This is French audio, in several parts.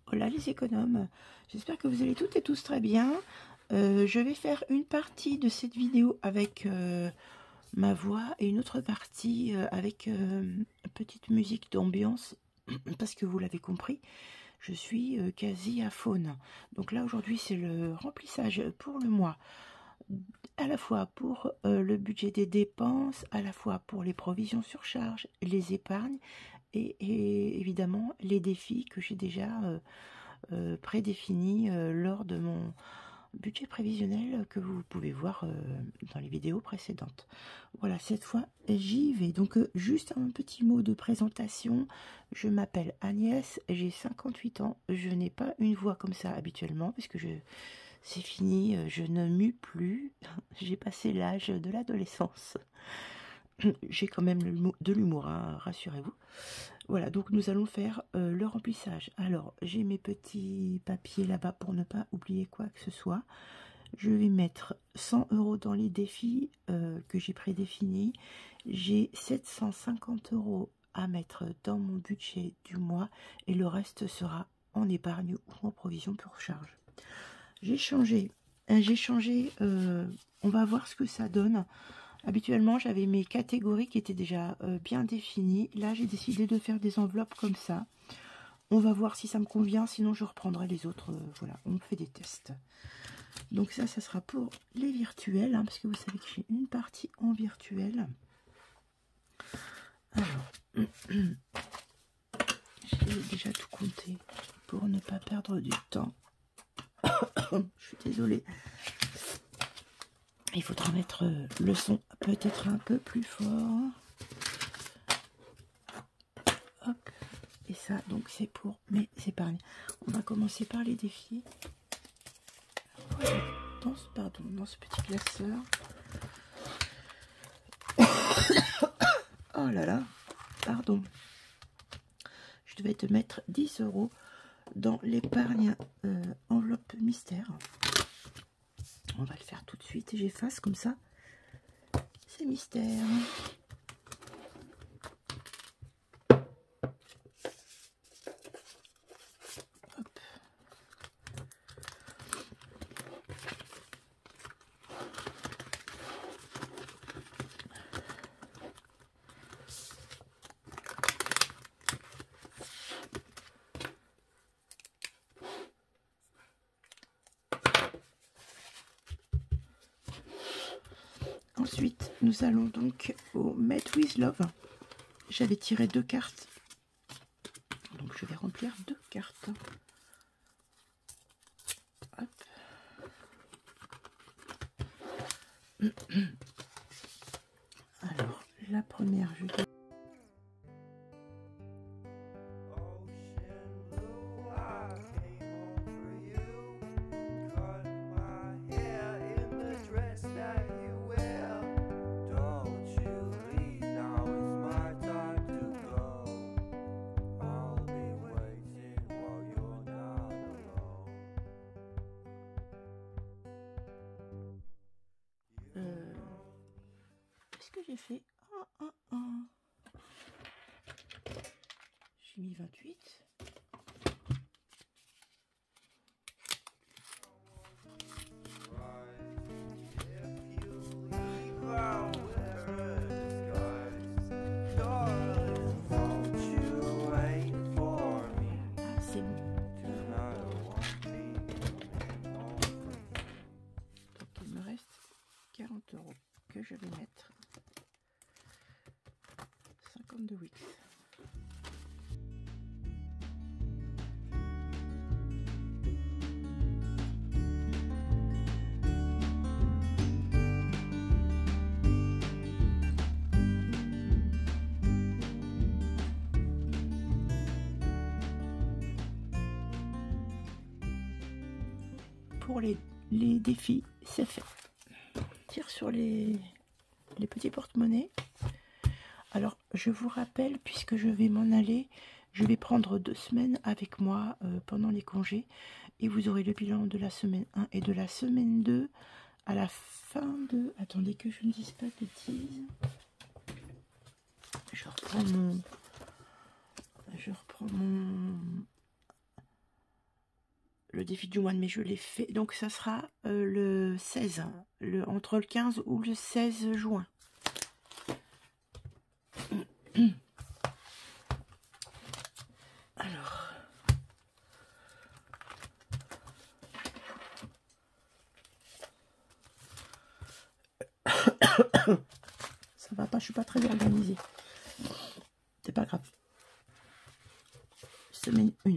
Hola les économes, j'espère que vous allez toutes et tous très bien. Je vais faire une partie de cette vidéo avec ma voix et une autre partie avec une petite musique d'ambiance parce que vous l'avez compris, je suis quasi à faune. Donc là aujourd'hui c'est le remplissage pour le mois, à la fois pour le budget des dépenses, à la fois pour les provisions sur charge, les épargnes et évidemment les défis que j'ai déjà prédéfinis lors de mon budget prévisionnel que vous pouvez voir dans les vidéos précédentes. Voilà, cette fois j'y vais. Donc juste un petit mot de présentation. Je m'appelle Agnès, j'ai 58 ans. Je n'ai pas une voix comme ça habituellement puisque c'est fini, je ne mue plus. J'ai passé l'âge de l'adolescence. J'ai quand même de l'humour, hein, rassurez-vous. Voilà, donc nous allons faire le remplissage. Alors, j'ai mes petits papiers là-bas pour ne pas oublier quoi que ce soit. Je vais mettre 100 € dans les défis que j'ai prédéfinis. J'ai 750 € à mettre dans mon budget du mois et le reste sera en épargne ou en provision pour charge. J'ai changé, on va voir ce que ça donne. Habituellement, j'avais mes catégories qui étaient déjà bien définies. Là, j'ai décidé de faire des enveloppes comme ça. On va voir si ça me convient, sinon je reprendrai les autres. Voilà, on fait des tests. Donc ça sera pour les virtuels, hein, parce que vous savez que j'ai une partie en virtuel. Alors, j'ai déjà tout compté pour ne pas perdre du temps. Je suis désolée. Il faudra mettre le son peut-être un peu plus fort. Hop. Et ça, donc, c'est pour mes épargnes. On va commencer par les défis. Dans ce petit classeur. Oh là là, pardon. Je devais te mettre 10 € dans l'épargne enveloppe mystère. On va le faire tout de suite et j'efface comme ça. C'est mystère. Hop. Ensuite, nous allons donc au Met with Love. J'avais tiré 2 cartes. Donc, je vais remplir 2 cartes. Hop. Alors, la première, je vais... Qu'est-ce que j'ai fait? J'ai mis 28. C'est bon. Donc il me reste 40 € que je vais mettre. 52 Wix. Pour les défis, c'est fait. Tire sur les petits porte-monnaies. Alors, je vous rappelle, puisque je vais m'en aller, je vais prendre 2 semaines avec moi pendant les congés. Et vous aurez le bilan de la semaine 1 et de la semaine 2 à la fin de... Attendez que je ne dise pas de bêtises. je reprends le défi du mois de mai, je l'ai fait. Donc ça sera le 16, entre le 15 ou le 16 juin. Alors, ça va pas, je suis pas très organisée. C'est pas grave. Semaine 1.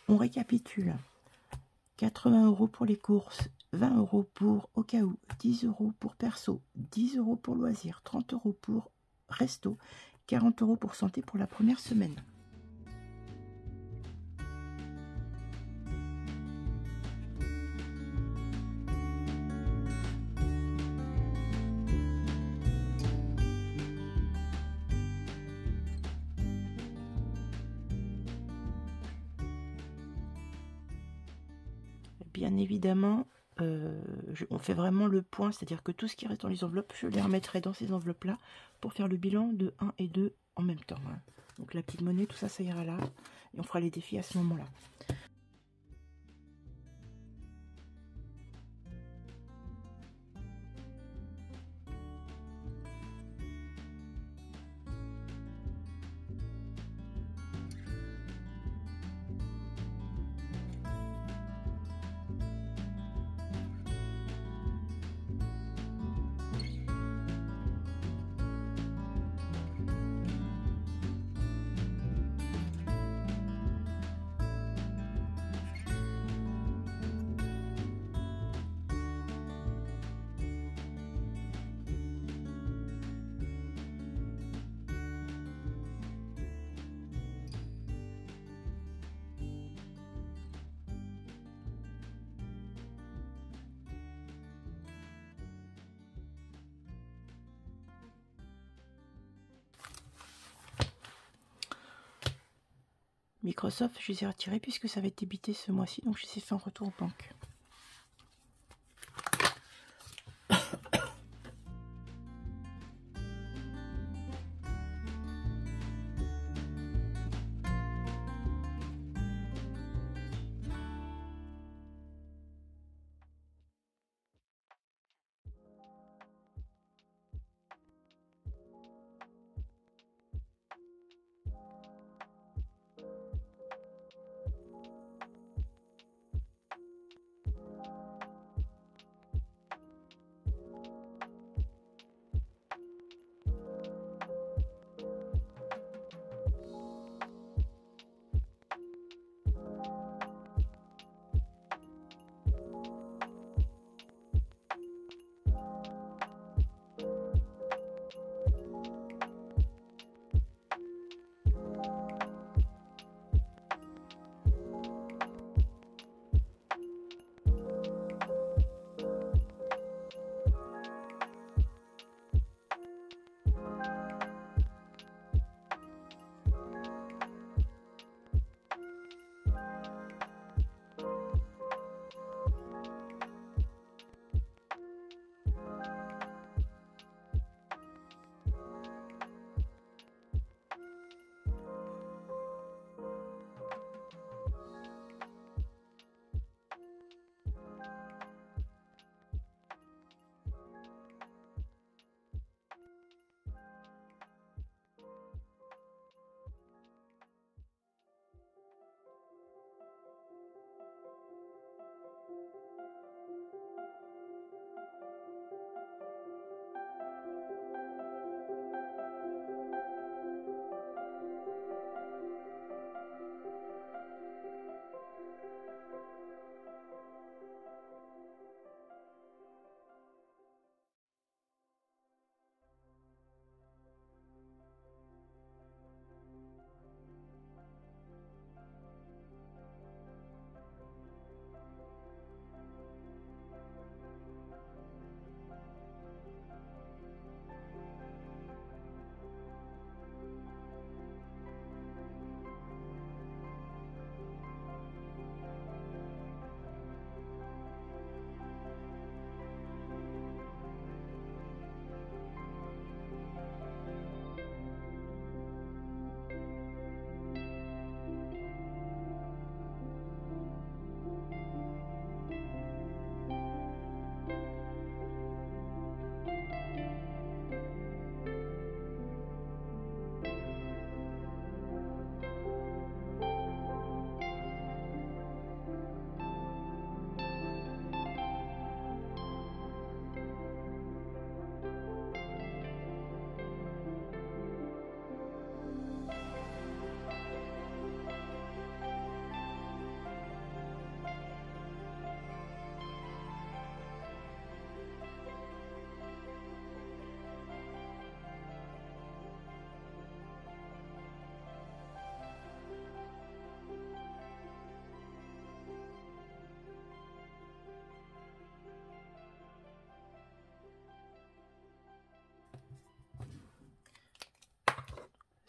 On récapitule. 80 € pour les courses, 20 € pour au cas où, 10 € pour perso, 10 € pour loisirs, 30 € pour resto, 40 € pour santé pour la première semaine. Bien évidemment, on fait vraiment le point, c'est-à-dire que tout ce qui reste dans les enveloppes, je les remettrai dans ces enveloppes-là pour faire le bilan de 1 et 2 en même temps. Hein. Donc la petite monnaie, tout ça, ça ira là. Et on fera les défis à ce moment-là. Microsoft, je les ai retirés puisque ça avait été débité ce mois-ci, donc je les ai fait en retour aux banques.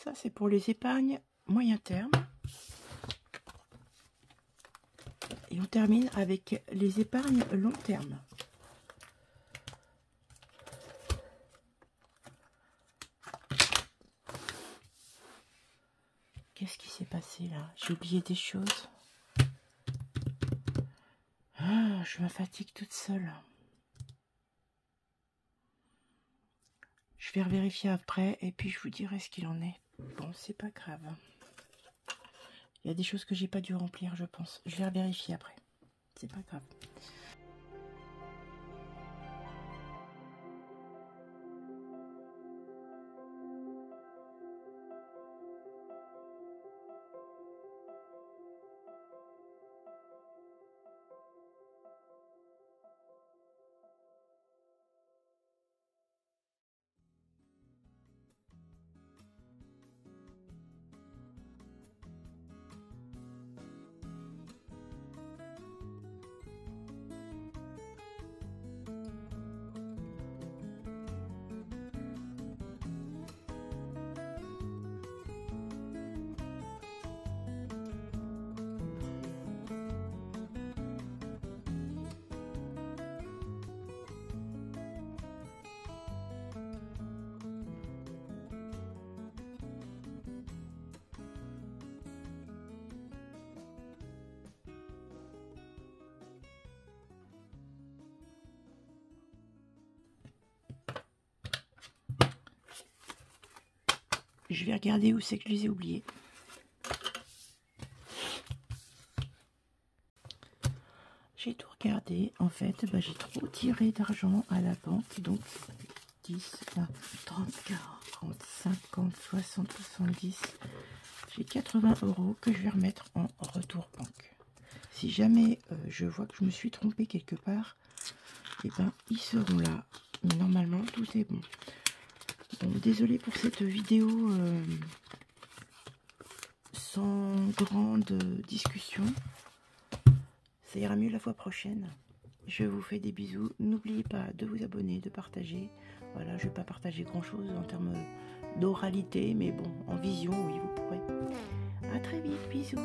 Ça, c'est pour les épargnes moyen terme. Et on termine avec les épargnes long terme. Qu'est-ce qui s'est passé là? J'ai oublié des choses. Ah, je me fatigue toute seule. Je vais vérifier après et puis je vous dirai ce qu'il en est. Bon, c'est pas grave. Il y a des choses que j'ai pas dû remplir, je pense. Je vais vérifier après. C'est pas grave. Je vais regarder où c'est que je les ai oubliés. J'ai tout regardé. En fait, bah, j'ai trop tiré d'argent à la banque. Donc, 10, 20, 30, 40, 50, 60, 70. J'ai 80 € que je vais remettre en retour banque. Si jamais je vois que je me suis trompée quelque part, et ben, ils seront là. Mais normalement, tout est bon. Bon, désolée pour cette vidéo sans grande discussion. Ça ira mieux la fois prochaine. Je vous fais des bisous. N'oubliez pas de vous abonner, de partager. Voilà, je ne vais pas partager grand chose en termes d'oralité, mais bon, en vision, oui, vous pourrez. À très vite, bisous.